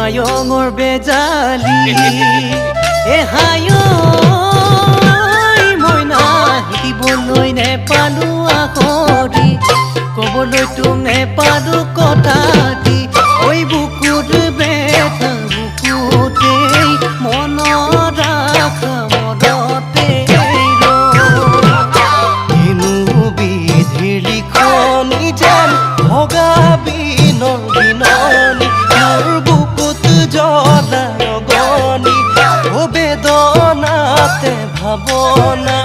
মায়ঙৰ বেজালি হায় মইনা শিকিবলৈ নেপালো আখৰি ক'বলৈ তোক নেপালো কথা দি ঐ বুকুত বেথা বুকুতেই মনত ৰাখা মনতে কিনো বিধিৰ লিখনি যেন ভগা বিনৰ বিননি মোৰ বুকুত জ্বলা ৰগনি বেদনাতে ভাৱনা